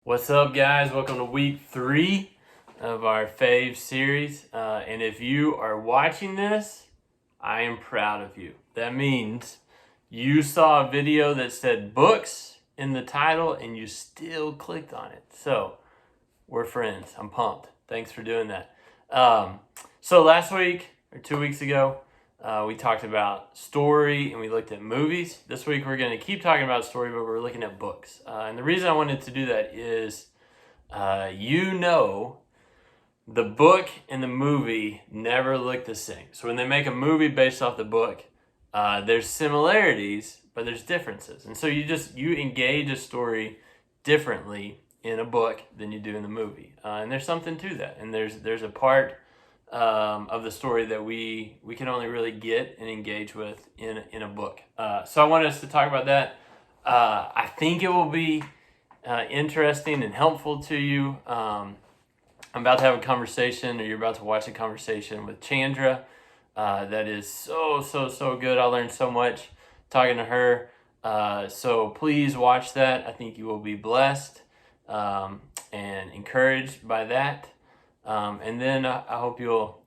What's up, guys? Welcome to week 3 of our Favs series. And if you are watching this, I am proud of you. That means you saw a video that said books in the title and you still clicked on it. So, we're friends. I'm pumped. Thanks for doing that. So last week, or 2 weeks ago, we talked about story and we looked at movies. This week we're going to keep talking about story, but we're looking at books. And the reason I wanted to do that is, the book and the movie never look the same. So when they make a movie based off the book, there's similarities, but there's differences. And so you engage a story differently in a book than you do in the movie. And there's something to that. And there's a part of the story that we can only really get and engage with in a book. So I want us to talk about that. I think it will be interesting and helpful to you. I'm about to have a conversation, or you're about to watch a conversation with Chandra. That is so good. I learned so much talking to her. So please watch that. I think you will be blessed and encouraged by that. And then I hope you'll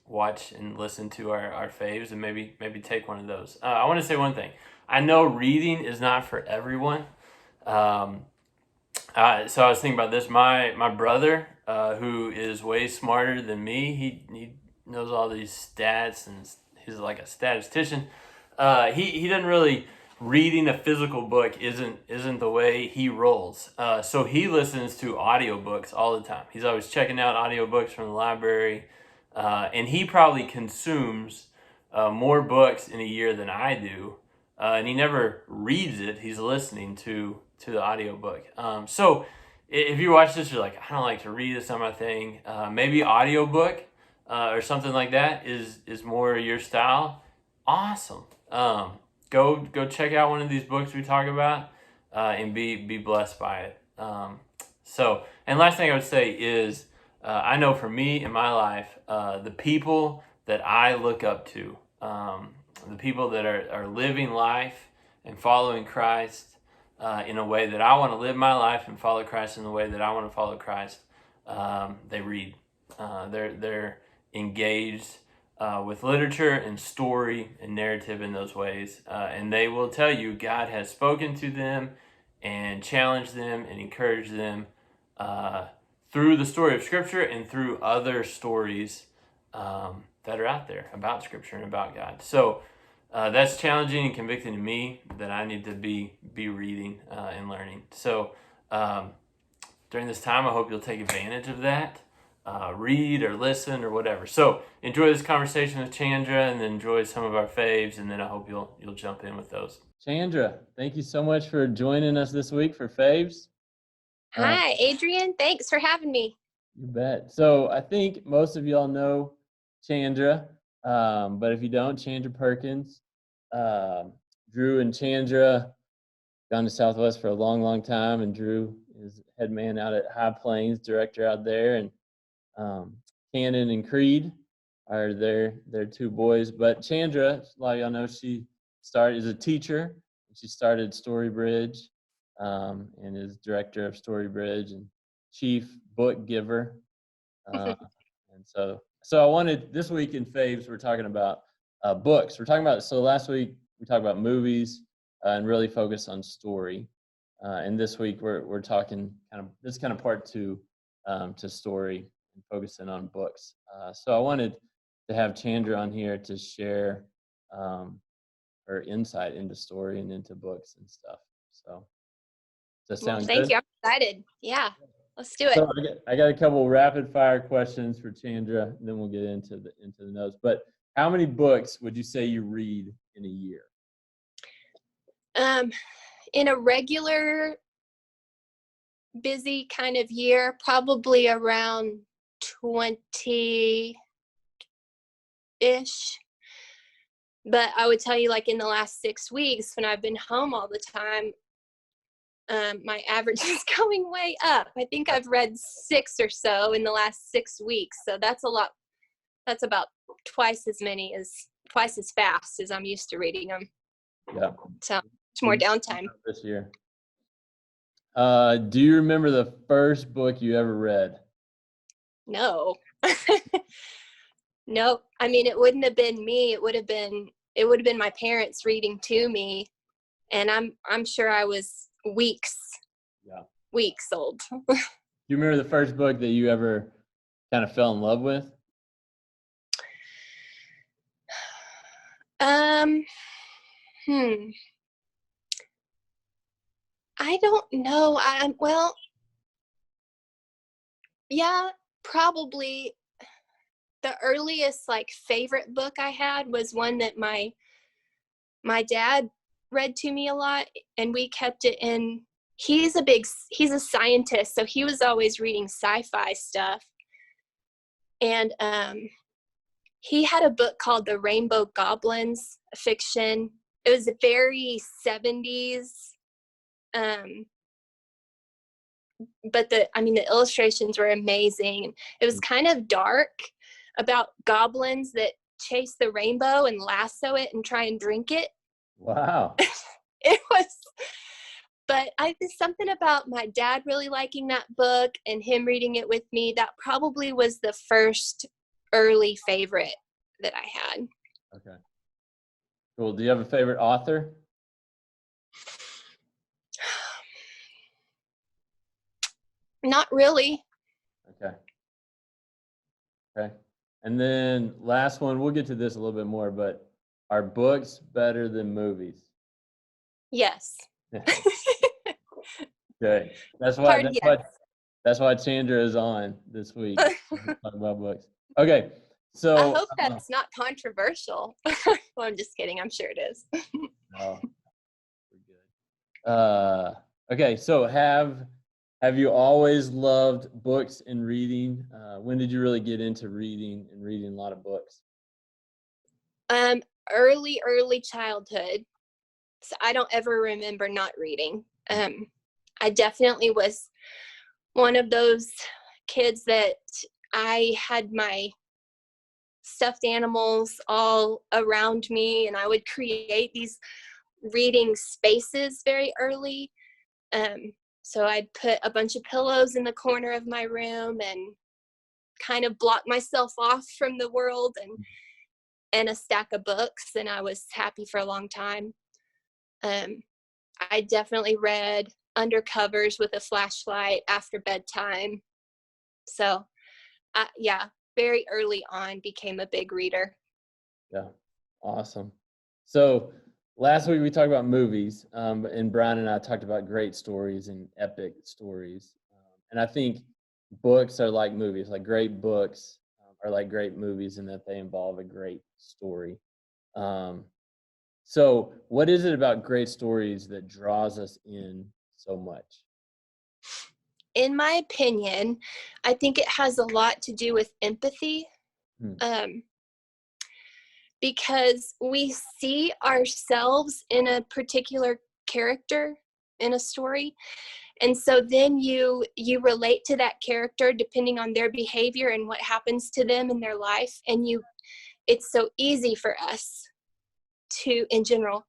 watch and listen to our faves and maybe take one of those. I want to say one thing. I know reading is not for everyone. So I was thinking about this. My brother, who is way smarter than me, he knows all these stats and he's like a statistician. He doesn't really reading a physical book isn't the way he rolls. So he listens to audiobooks all the time. He's always checking out audiobooks from the library, and he probably consumes more books in a year than I do. And he never reads it. He's listening to the audiobook. So if you watch this, you're like, I don't like to read, it's not my thing. Maybe audiobook or something like that is more your style. Awesome. Go check out one of these books we talk about and be blessed by it. And last thing I would say is, I know for me in my life, the people that I look up to, the people that are living life and following Christ in a way that I want to live my life and follow Christ in the way that I want to follow Christ, they read. They're engaged with literature and story and narrative in those ways. And they will tell you God has spoken to them and challenged them and encouraged them through the story of Scripture and through other stories that are out there about Scripture and about God. So that's challenging and convicting to me that I need to be reading and learning. So during this time, I hope you'll take advantage of that. Read or listen or whatever. So enjoy this conversation with Chandra and then enjoy some of our faves, and then I hope you'll jump in with those. Chandra, thank you so much for joining us this week for faves. Hi, Adrian. Thanks for having me. You bet. So I think most of y'all know Chandra, but if you don't, Chandra Perkins, Drew and Chandra gone to Southwest for a long time, and Drew is head man out at High Plains, director out there, and Cannon and Creed are their two boys. But Chandra, a lot of y'all know, she started as a teacher. She started Storybridge and is director of Storybridge and chief book giver. And so I wanted, this week in Faves, we're talking about books. We're talking about, so last week we talked about movies and really focus on story. And this week we're talking this is kind of part 2 to story and focusing on books. So I wanted to have Chandra on here to share her insight into story and into books and stuff. So does that sound good? Thank you. I'm excited. Yeah, let's do it. So I got a couple rapid fire questions for Chandra, and then we'll get into the notes. But how many books would you say you read in a year? In a regular busy kind of year, probably around 20-ish. But I would tell you, like in the last 6 weeks, when I've been home all the time, my average is going way up. I think I've read 6 or so in the last 6 weeks. So that's a lot. That's about twice as fast as I'm used to reading them. Yeah. So it's more downtime this year. Do you remember the first book you ever read? No. Nope. I mean, it wouldn't have been me. It would have been my parents reading to me, and I'm sure I was Yeah. weeks old. Do you remember the first book that you ever kind of fell in love with? Um, hmm. I don't know. Well, yeah, probably the earliest like favorite book I had was one that my dad read to me a lot, and we kept it in. He's a scientist, so he was always reading sci-fi stuff. And he had a book called The Rainbow Goblins, a fiction. It was very 70s. But the illustrations were amazing. It was kind of dark, about goblins that chase the rainbow and lasso it and try and drink it. Wow. It was, but there's something about my dad really liking that book and him reading it with me that probably was the first early favorite that I had. Okay. Cool. Do you have a favorite author? Not really. Okay. Okay. And then last one, we'll get to this a little bit more, but are books better than movies? Yes. Okay. That's why Hard that's yes. why that's why Chandra is on this week. Talk about books. Okay. I So hope that's not controversial. Well, I'm just kidding. I'm sure it is. oh, we're good. Okay, so have you always loved books and reading? When did you really get into reading and reading a lot of books? Um, early childhood. So I don't ever remember not reading. I definitely was one of those kids that I had my stuffed animals all around me, and I would create these reading spaces very early. So I'd put a bunch of pillows in the corner of my room and kind of block myself off from the world, and a stack of books, and I was happy for a long time. I definitely read under covers with a flashlight after bedtime. So, yeah, very early on became a big reader. Yeah, awesome. So last week we talked about movies, and Brian and I talked about great stories and epic stories. And I think books are like movies, like great books are like great movies in that they involve a great story. Um, so what is it about great stories that draws us in so much? In my opinion, I think it has a lot to do with empathy. Hmm. Because we see ourselves in a particular character in a story, and so then you relate to that character depending on their behavior and what happens to them in their life, and it's so easy for us to, in general,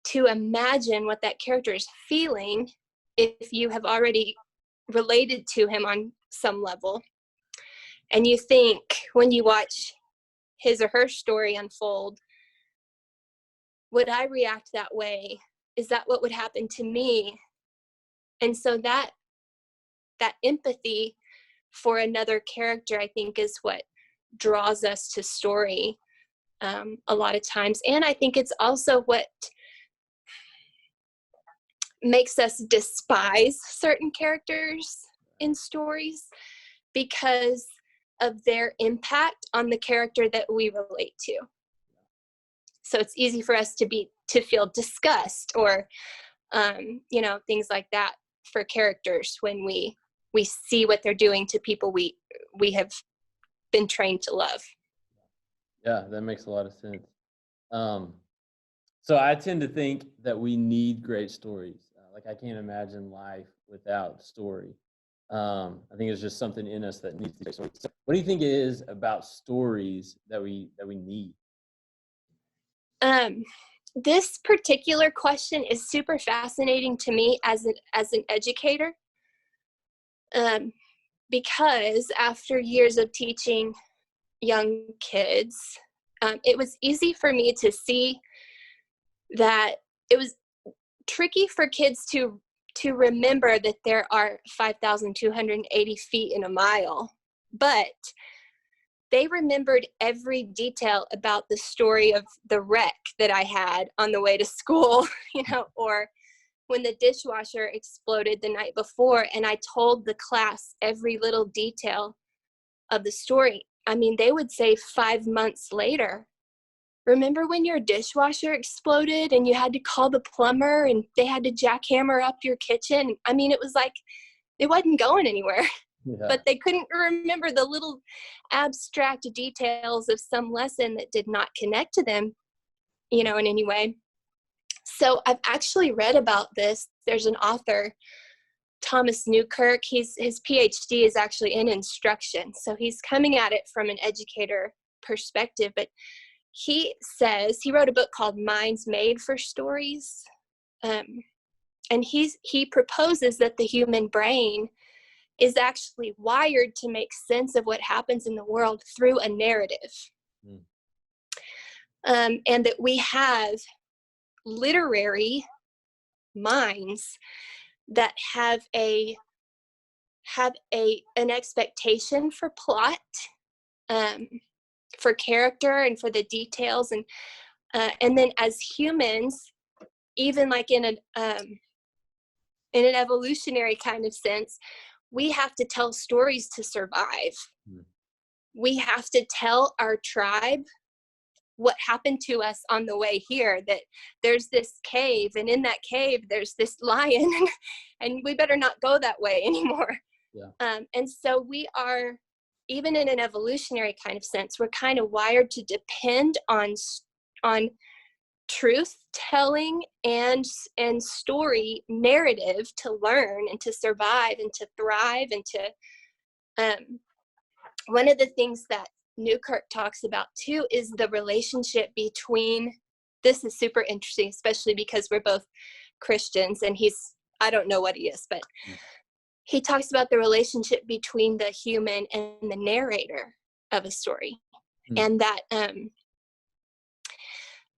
to imagine what that character is feeling if you have already related to him on some level. And you think, when you watch his or her story unfold, would I react that way? Is that what would happen to me? And so that empathy for another character, I think, is what draws us to story a lot of times. And I think it's also what makes us despise certain characters in stories, because of their impact on the character that we relate to. So it's easy for us to feel disgust or things like that for characters when we see what they're doing to people we have been trained to love. Yeah, that makes a lot of sense. Um, so I tend to think that we need great stories. Like I can't imagine life without story. I think it's just something in us that needs to be stories. So what do you think it is about stories that we need? Um, This particular question is super fascinating to me as an educator, because after years of teaching young kids, it was easy for me to see that it was tricky for kids to remember that there are 5,280 feet in a mile, but they remembered every detail about the story of the wreck that I had on the way to school, or when the dishwasher exploded the night before and I told the class every little detail of the story. I mean, they would say 5 months later, remember when your dishwasher exploded and you had to call the plumber and they had to jackhammer up your kitchen? I mean, it was like it wasn't going anywhere. Yeah. But they couldn't remember the little abstract details of some lesson that did not connect to them, in any way. So I've actually read about this. There's an author, Thomas Newkirk. His PhD is actually in instruction. So he's coming at it from an educator perspective. But he says, he wrote a book called Minds Made for Stories. And he proposes that the human brain is actually wired to make sense of what happens in the world through a narrative. And that we have literary minds that have an expectation for plot, for character and for the details, and then as humans, even like in an evolutionary kind of sense, we have to tell stories to survive. We have to tell our tribe what happened to us on the way here, that there's this cave, and in that cave there's this lion, and we better not go that way anymore. Yeah. And so we are, even in an evolutionary kind of sense, we're kind of wired to depend on truth telling and story narrative to learn and to survive and to thrive and to one of the things that Newkirk talks about too is the relationship between, this is super interesting, especially because we're both Christians, and I don't know what he is, but he talks about the relationship between the human and the narrator of a story. And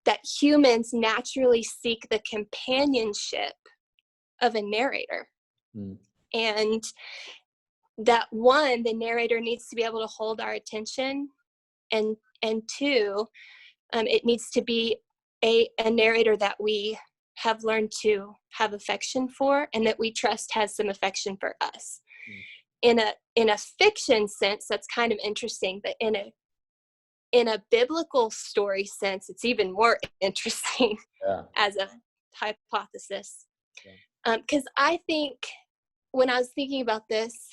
that humans naturally seek the companionship of a narrator. And that one, the narrator needs to be able to hold our attention, and two, it needs to be a narrator that we have learned to have affection for and that we trust has some affection for us. In a fiction sense, that's kind of interesting, but in a biblical story sense, it's even more interesting. Yeah. As a hypothesis. Because I think when I was thinking about this,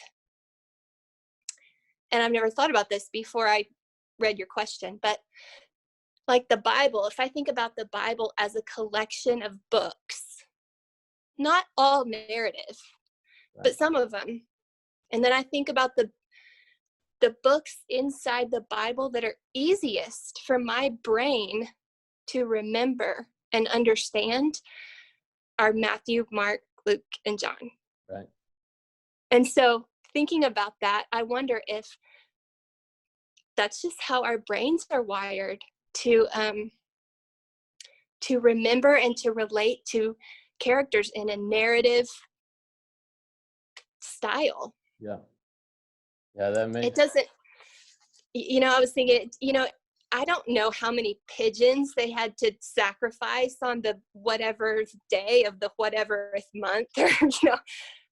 and I've never thought about this before I read your question, but like the Bible, if I think about the Bible as a collection of books, not all narrative, right, but some of them. And then I think about the books inside the Bible that are easiest for my brain to remember and understand are Matthew, Mark, Luke, and John. Right. And so thinking about that, I wonder if that's just how our brains are wired to remember and to relate to characters in a narrative style. Yeah. Yeah, that makes... It doesn't, I was thinking, I don't know how many pigeons they had to sacrifice on the whatever day of the whatever month, or,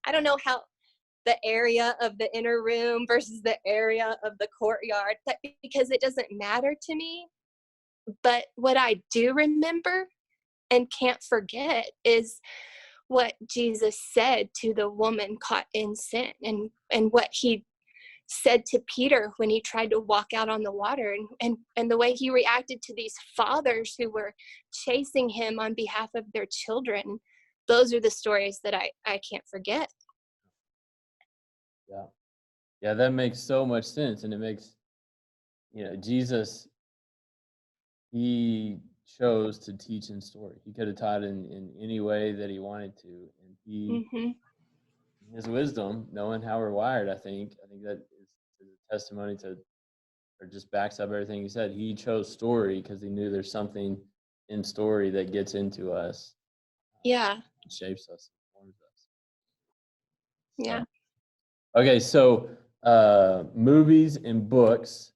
I don't know how the area of the inner room versus the area of the courtyard, because it doesn't matter to me. But what I do remember and can't forget is what Jesus said to the woman caught in sin, and what he said to Peter when he tried to walk out on the water, and the way he reacted to these fathers who were chasing him on behalf of their children. Those are the stories that I can't forget. Yeah, that makes so much sense. And it makes, Jesus, he chose to teach in story. He could have taught in any way that he wanted to, and he, Mm-hmm. his wisdom, knowing how we're wired, I think that is a testimony to, or just backs up everything he said. He chose story because he knew there's something in story that gets into us, Yeah. shapes us, forms us. Yeah. So, okay, so movies and books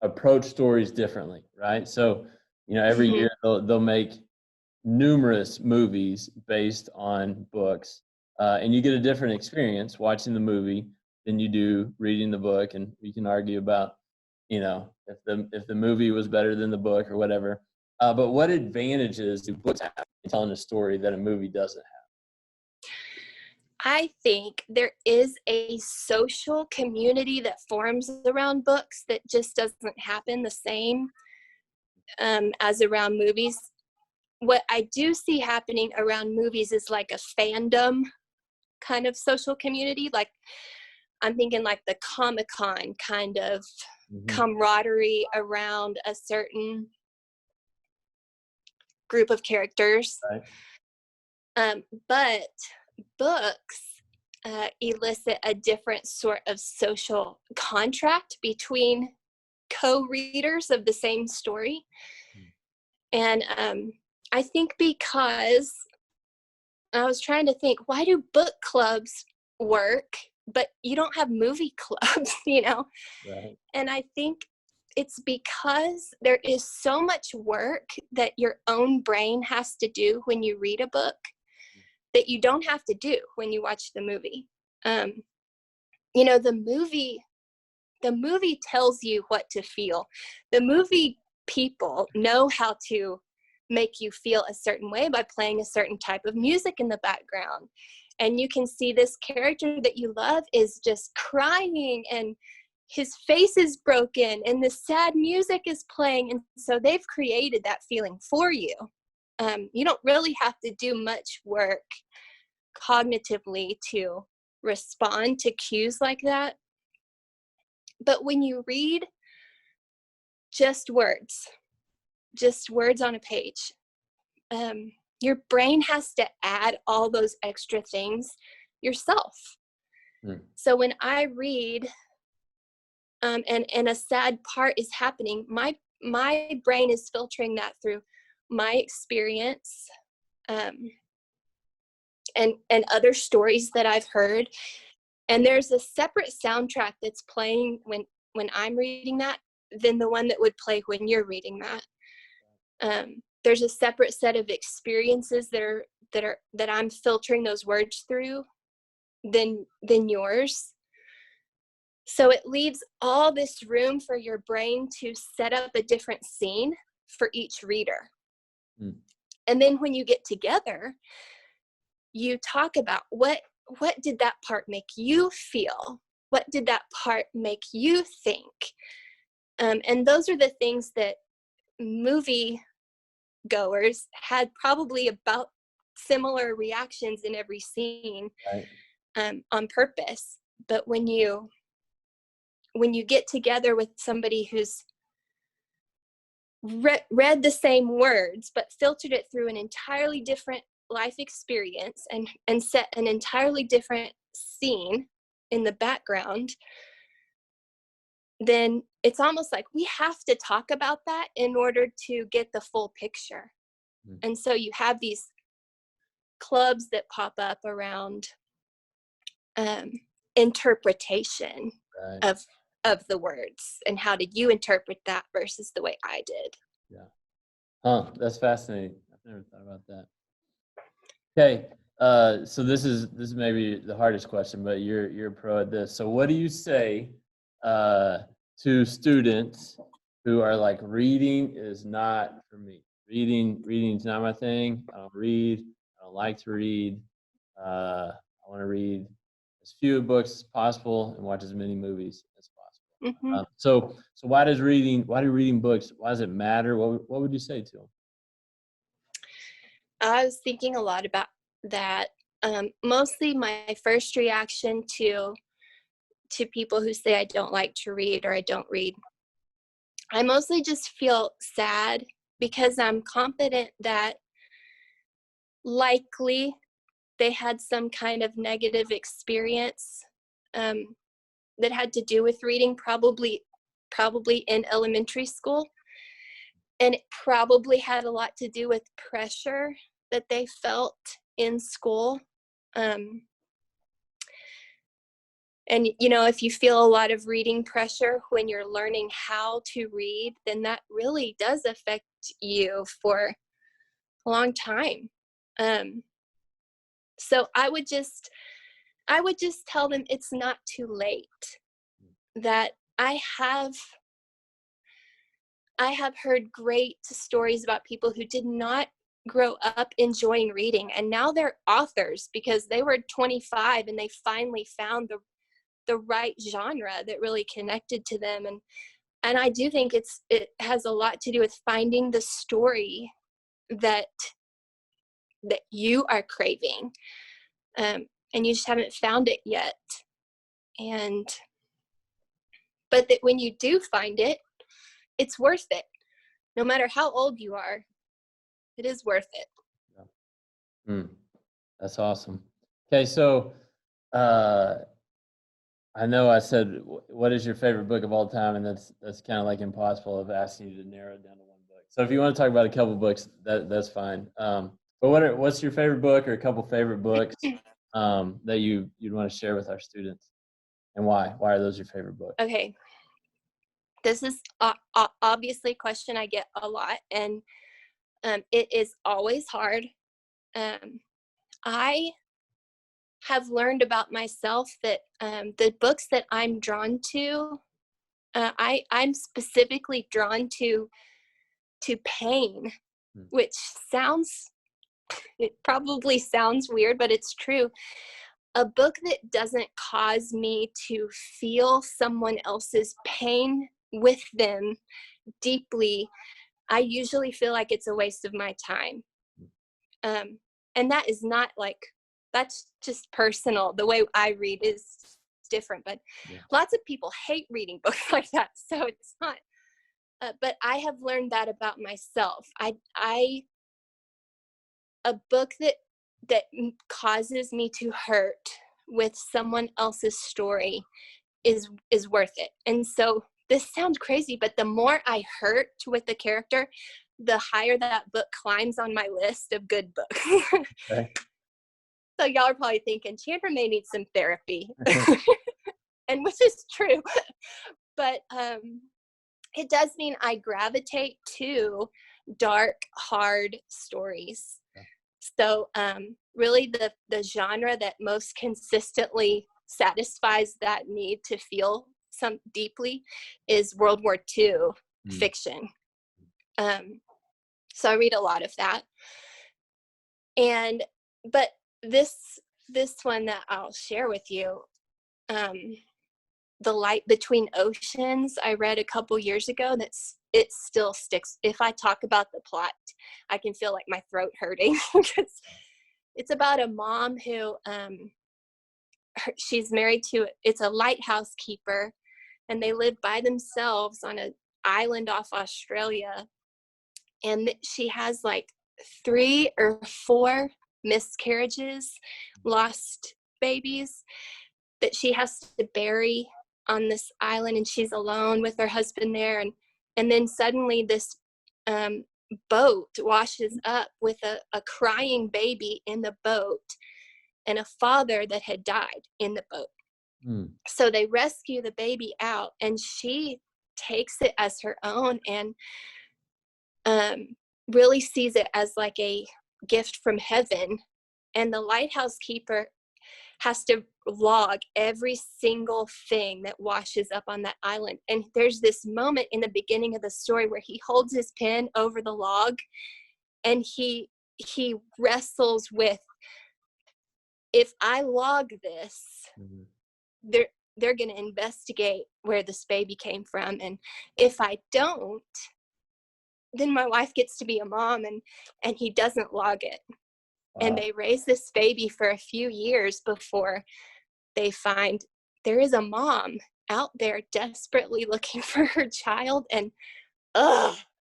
approach stories differently, right? So, every Mm-hmm. year they'll make numerous movies based on books, and you get a different experience watching the movie than you do reading the book. And we can argue about, if the movie was better than the book or whatever. But what advantages do books have in telling a story that a movie doesn't have? I think there is a social community that forms around books that just doesn't happen the same as around movies. What I do see happening around movies is like a fandom kind of social community. Like I'm thinking like the Comic-Con kind of camaraderie around a certain group of characters. Right. But books elicit a different sort of social contract between co-readers of the same story. And I think because I was trying to think, why do book clubs work, but you don't have movie clubs, Right. And I think it's because there is so much work that your own brain has to do when you read a book that you don't have to do when you watch the movie. The movie tells you what to feel. The movie people know how to make you feel a certain way by playing a certain type of music in the background. And you can see this character that you love is just crying and his face is broken and the sad music is playing. And so they've created that feeling for you. You don't really have to do much work cognitively to respond to cues like that. But when you read just words on a page, your brain has to add all those extra things yourself. So when I read and a sad part is happening, my brain is filtering that through my experience and other stories that I've heard. And there's a separate soundtrack that's playing when I'm reading that than the one that would play when you're reading that. There's a separate set of experiences that I'm filtering those words through than yours. So it leaves all this room for your brain to set up a different scene for each reader. And then when you get together, you talk about what did that part make you feel? What did that part make you think? And those are the things that movie goers had probably about similar reactions in every scene, right. On purpose. But when you get together with somebody who's read the same words but filtered it through an entirely different life experience and set an entirely different scene in the background, then it's almost like we have to talk about that in order to get the full picture. And so you have these clubs that pop up around interpretation of the words and how did you interpret that versus the way I did. Yeah. That's fascinating. I've never thought about that. Okay. So this is maybe the hardest question, but you're a pro at this. So what do you say to students who are like, reading is not for me? Reading is not my thing. I don't read. I don't like to read. I want to read as few books as possible and watch as many movies as possible. So why do reading books, why does it matter? What would you say to them? I was thinking a lot about that. Mostly my first reaction to people who say I don't like to read or I don't read, I mostly just feel sad because I'm confident that likely they had some kind of negative experience that had to do with reading, probably in elementary school. And it probably had a lot to do with pressure that they felt in school. And, if you feel a lot of reading pressure when you're learning how to read, then that really does affect you for a long time. So I would just tell them it's not too late, that I have heard great stories about people who did not grow up enjoying reading, and now they're authors because they were 25 and they finally found the right genre that really connected to them. And I do think it has a lot to do with finding the story that you are craving, and you just haven't found it yet. But that when you do find it, it's worth it. No matter how old you are, it is worth it. Yeah. That's awesome. Okay, so I know I said, what is your favorite book of all time? And that's kind of like impossible of asking you to narrow it down to one book. So if you want to talk about a couple books, that's fine. But what's your favorite book or a couple favorite books that you'd want to share with our students, and why? Why are those your favorite books? Okay. This is obviously a question I get a lot, and it is always hard. I have learned about myself that the books that I'm drawn to, I'm specifically drawn to pain, which it probably sounds weird, but it's true. A book that doesn't cause me to feel someone else's pain with them deeply, I usually feel like it's a waste of my time. And that is not that's just personal. The way I read is different, but lots of people hate reading books like that. So it's not, but I have learned that about myself. A book that causes me to hurt with someone else's story is worth it. And so this sounds crazy, but the more I hurt with the character, the higher that book climbs on my list of good books. Okay. So y'all are probably thinking Chandra may need some therapy, and which is true, but it does mean I gravitate to dark, hard stories. Okay. So really the genre that most consistently satisfies that need to feel some deeply is World War II fiction. So I read a lot of that. But this one that I'll share with you, The Light Between Oceans, I read a couple years ago. It still sticks. If I talk about the plot, I can feel like my throat hurting because it's about a mom who she's married to, it's a lighthouse keeper, and they live by themselves on an island off Australia. And she has like 3 or 4 miscarriages, lost babies that she has to bury on this island, and she's alone with her husband there. And then suddenly this boat washes up with a crying baby in the boat and a father that had died in the boat. So they rescue the baby out, and she takes it as her own and really sees it as like a gift from heaven. And the lighthouse keeper has to log every single thing that washes up on that island. And there's this moment in the beginning of the story where he holds his pen over the log, and he wrestles with, if I log this, they're going to investigate where this baby came from, and if I don't, then my wife gets to be a mom, and he doesn't log it. Wow. And they raise this baby for a few years before they find there is a mom out there desperately looking for her child. And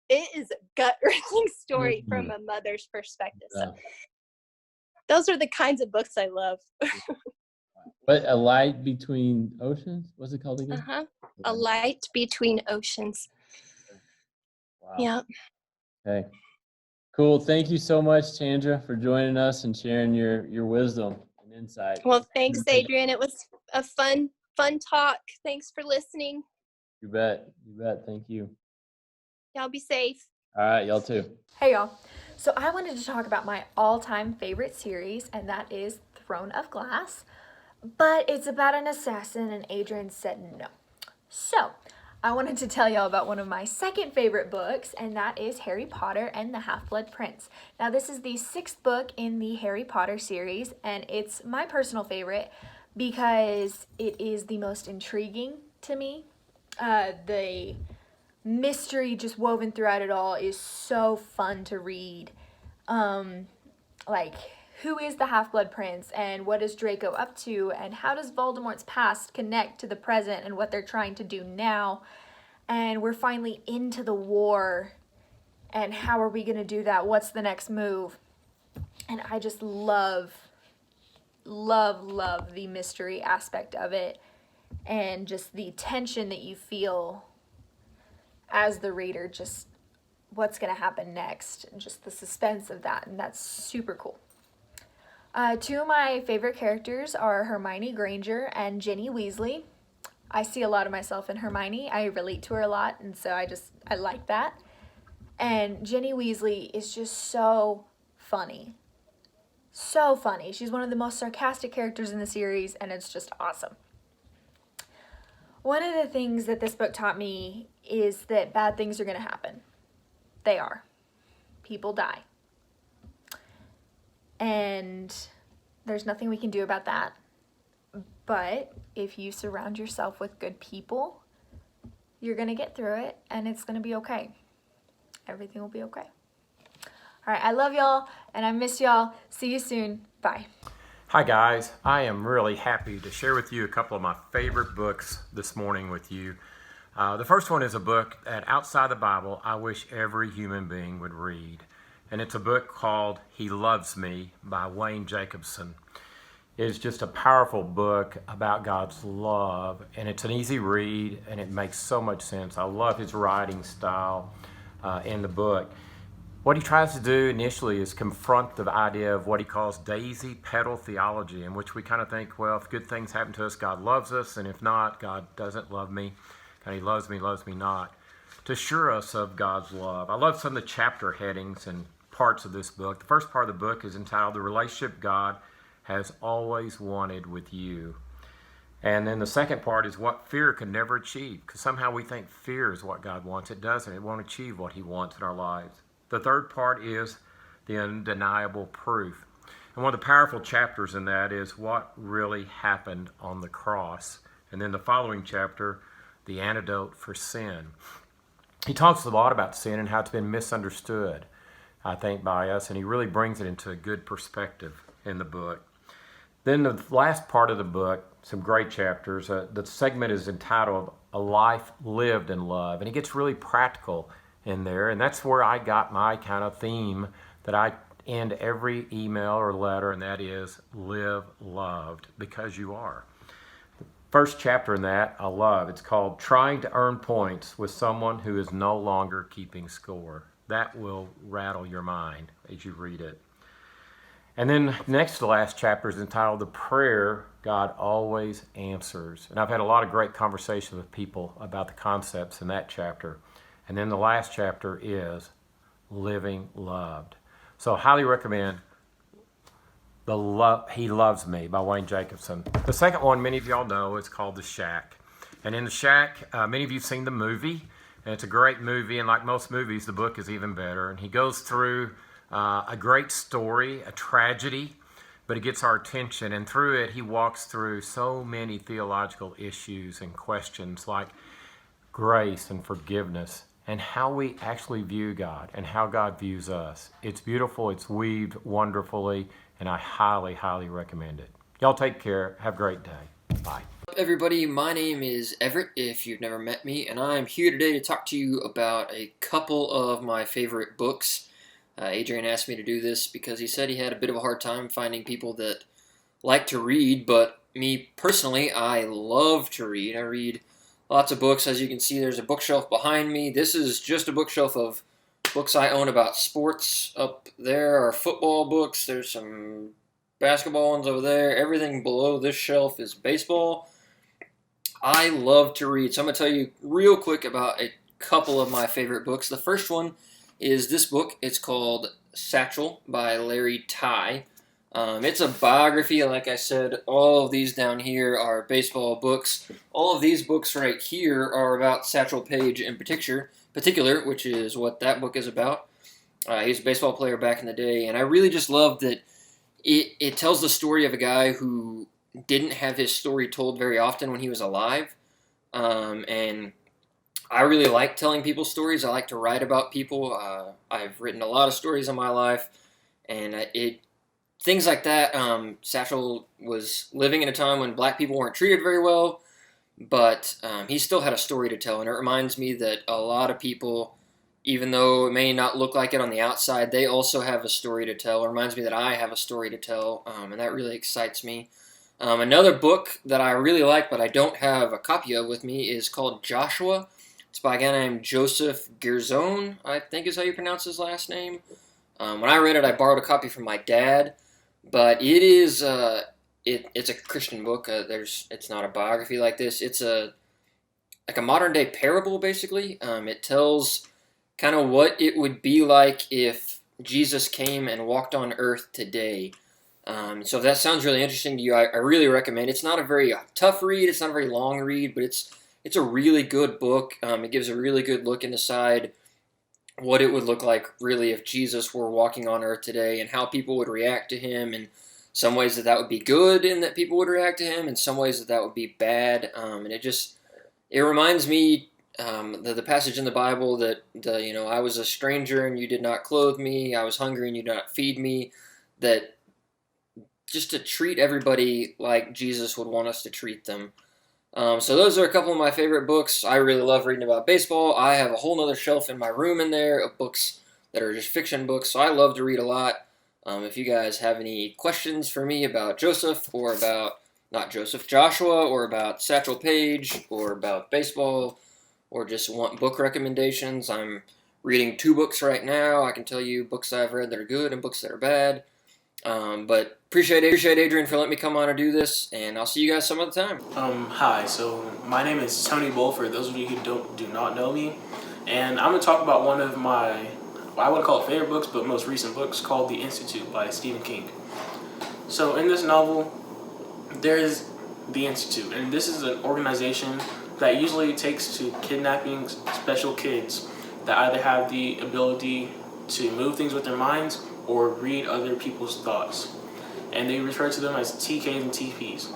it is a gut-wrenching story from a mother's perspective. So those are the kinds of books I love. What, A Light Between Oceans? What's it called again? A Light Between Oceans. Wow. Yeah. Okay. Cool. Thank you so much, Chandra, for joining us and sharing your wisdom and insight. Well, thanks, Adrian. It was a fun talk. Thanks for listening. You bet. You bet. Thank you. Y'all be safe. All right. Y'all too. Hey, y'all. So I wanted to talk about my all-time favorite series, and that is Throne of Glass. But it's about an assassin, and Adrian said no. So I wanted to tell y'all about one of my second favorite books, and that is Harry Potter and the Half-Blood Prince. Now, this is the 6th book in the Harry Potter series, and it's my personal favorite because it is the most intriguing to me. The mystery just woven throughout it all is so fun to read. Like, who is the Half-Blood Prince, and what is Draco up to, and how does Voldemort's past connect to the present and what they're trying to do now? And we're finally into the war, and how are we going to do that? What's the next move? And I just love the mystery aspect of it, and just the tension that you feel as the reader, just what's going to happen next, and just the suspense of that, and that's super cool. Two of my favorite characters are Hermione Granger and Ginny Weasley. I see a lot of myself in Hermione. I relate to her a lot, and so I like that. And Ginny Weasley is just so funny. So funny. She's one of the most sarcastic characters in the series, and it's just awesome. One of the things that this book taught me is that bad things are going to happen. They are. People die. And there's nothing we can do about that. But if you surround yourself with good people, you're going to get through it, and it's going to be okay. Everything will be okay. All right, I love y'all, and I miss y'all. See you soon. Bye. Hi guys, I am really happy to share with you a couple of my favorite books this morning with you. The first one is a book that outside the Bible I wish every human being would read. And it's a book called He Loves Me by Wayne Jacobson. It's just a powerful book about God's love, and it's an easy read, and it makes so much sense. I love his writing style in the book. What he tries to do initially is confront the idea of what he calls daisy petal theology, in which we kind of think, well, if good things happen to us, God loves us, and if not, God doesn't love me, and he loves me not, to assure us of God's love. I love some of the chapter headings and parts of this book. The first part of the book is entitled The Relationship God Has Always Wanted with You. And then the second part is what fear can never achieve, because somehow we think fear is what God wants. It doesn't. It won't achieve what he wants in our lives. The third part is the undeniable proof. And one of the powerful chapters in that is what really happened on the cross. And then the following chapter, the antidote for sin. He talks a lot about sin and how it's been misunderstood, I think, by us, and he really brings it into a good perspective in the book. Then the last part of the book, some great chapters, the segment is entitled A Life Lived in Love, and he gets really practical in there, and that's where I got my kind of theme that I end every email or letter, and that is live loved because you are. The first chapter in that I love. It's called Trying to Earn Points with Someone Who Is No Longer Keeping Score. That will rattle your mind as you read it. And then next to the last chapter is entitled The Prayer God Always Answers. And I've had a lot of great conversations with people about the concepts in that chapter. And then the last chapter is Living Loved. So I highly recommend He Loves Me by Wayne Jacobson. The second one, many of y'all know, is called The Shack. And in The Shack, many of you have seen the movie. And it's a great movie, and like most movies, the book is even better. And he goes through a great story, a tragedy, but it gets our attention. And through it, he walks through so many theological issues and questions like grace and forgiveness, and how we actually view God and how God views us. It's beautiful, it's weaved wonderfully, and I highly, highly recommend it. Y'all take care. Have a great day. Bye. Everybody, my name is Everett, if you've never met me, and I'm here today to talk to you about a couple of my favorite books. Adrian asked me to do this because he said he had a bit of a hard time finding people that like to read, but me personally, I love to read. I read lots of books. As you can see, there's a bookshelf behind me. This is just a bookshelf of books I own about sports. Up there are football books. There's some basketball ones over there. Everything below this shelf is baseball. I love to read, so I'm going to tell you real quick about a couple of my favorite books. The first one is this book. It's called Satchel by Larry Tye. It's a biography. Like I said, all of these down here are baseball books. All of these books right here are about Satchel Paige in particular, which is what that book is about. He's a baseball player back in the day, and I really just love that it tells the story of a guy who didn't have his story told very often when he was alive. And I really like telling people stories. I like to write about people. I've written a lot of stories in my life, and things like that. Satchel was living in a time when black people weren't treated very well, but he still had a story to tell, and it reminds me that a lot of people, even though it may not look like it on the outside, they also have a story to tell. It reminds me that I have a story to tell, and that really excites me. Another book that I really like, but I don't have a copy of with me, is called Joshua. It's by a guy named Joseph Gerzon, I think is how you pronounce his last name. When I read it, I borrowed a copy from my dad, but it is it's a Christian book. It's not a biography like this. It's like a modern day parable, basically. It tells kind of what it would be like if Jesus came and walked on earth today. So if that sounds really interesting to you, I really recommend it. It's not a very tough read. It's not a very long read, but it's a really good book. It gives a really good look inside what it would look like really if Jesus were walking on earth today, and how people would react to him. In some ways that would be good, and that people would react to him. In some ways that would be bad. And it reminds me the passage in the Bible that I was a stranger and you did not clothe me. I was hungry and you did not feed me. That just to treat everybody like Jesus would want us to treat them. So those are a couple of my favorite books. I really love reading about baseball. I have a whole nother shelf in my room in there of books that are just fiction books, so I love to read a lot. If you guys have any questions for me about Joshua, or about Satchel Paige, or about baseball, or just want book recommendations, I'm reading 2 books right now. I can tell you books I've read that are good and books that are bad. But appreciate Adrian for letting me come on and do this, and I'll see you guys some other time. Hi, so my name is Tony Bull, for those of you who do not know me, and I'm going to talk about one of my, I wouldn't call it favorite books, but most recent books, called The Institute by Stephen King. So in this novel, there is The Institute, and this is an organization that usually takes to kidnapping special kids that either have the ability to move things with their minds or read other people's thoughts. And they refer to them as TKs and TPs.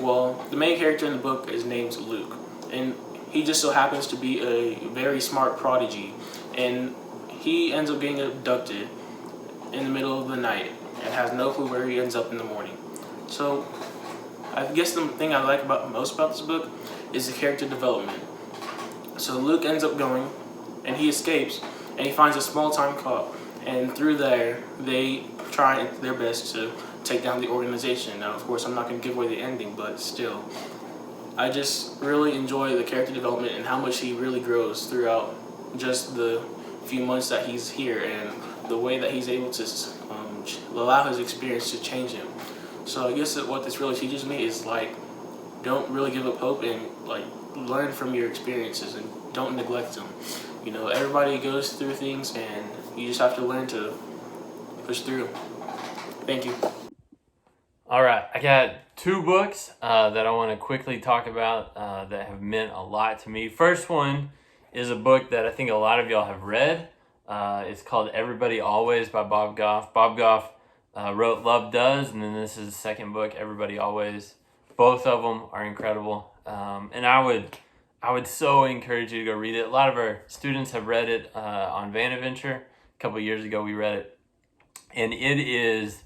Well, the main character in the book is named Luke, and he just so happens to be a very smart prodigy, and he ends up getting abducted in the middle of the night and has no clue where he ends up in the morning. So I guess the thing I like most about this book is the character development. So Luke ends up going, and he escapes, and he finds a small-time cop, and through there, they try their best to take down the organization. Now, of course, I'm not going to give away the ending, but still, I just really enjoy the character development and how much he really grows throughout just the few months that he's here, and the way that he's able to allow his experience to change him. So I guess that what this really teaches me is, like, don't really give up hope, and like learn from your experiences and don't neglect them. Everybody goes through things, and you just have to learn to push through. Thank you. All right, I got 2 books that I want to quickly talk about that have meant a lot to me. First one is a book that I think a lot of y'all have read. It's called Everybody Always by Bob Goff. Bob Goff wrote Love Does, and then this is the second book, Everybody Always. Both of them are incredible, and I would so encourage you to go read it. A lot of our students have read it on Van Adventure. A couple of years ago we read it, and it is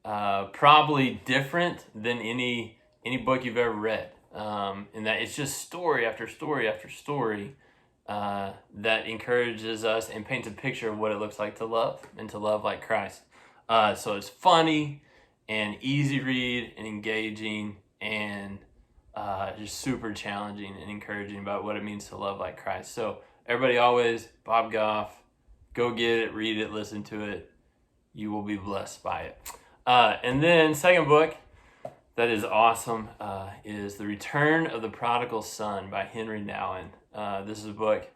probably different than any book you've ever read. in that it's just story after story after story that encourages us and paints a picture of what it looks like to love and to love like Christ. So it's funny and easy read and engaging and just super challenging and encouraging about what it means to love like Christ. So everybody always, Bob Goff, go get it, read it, listen to it. You will be blessed by it. And then second book that is awesome is The Return of the Prodigal Son by Henry Nouwen. This is a book,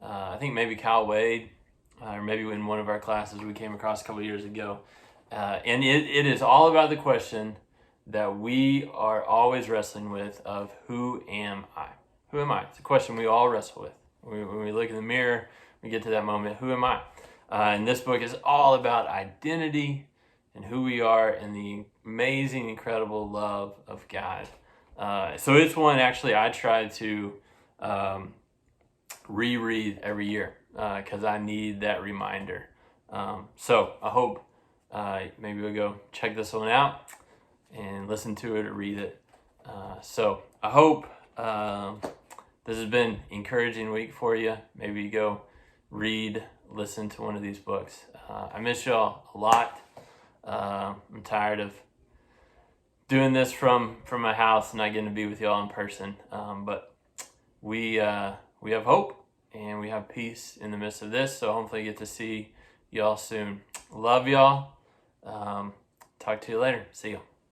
I think maybe Kyle Wade, or maybe in one of our classes we came across a couple years ago. And it is all about the question that we are always wrestling with of who am I? Who am I? It's a question we all wrestle with. When we look in the mirror, we get to that moment, who am I? And this book is all about identity and who we are and the amazing, incredible love of God. So it's one actually I try to reread every year because I need that reminder. So I hope maybe we'll go check this one out and listen to it or read it. So I hope this has been encouraging week for you. Maybe you go read, listen to one of these books. I miss y'all a lot. I'm tired of doing this from my house and not getting to be with y'all in person. But we have hope and we have peace in the midst of this. So hopefully get to see y'all soon. Love y'all. Talk to you later. See you.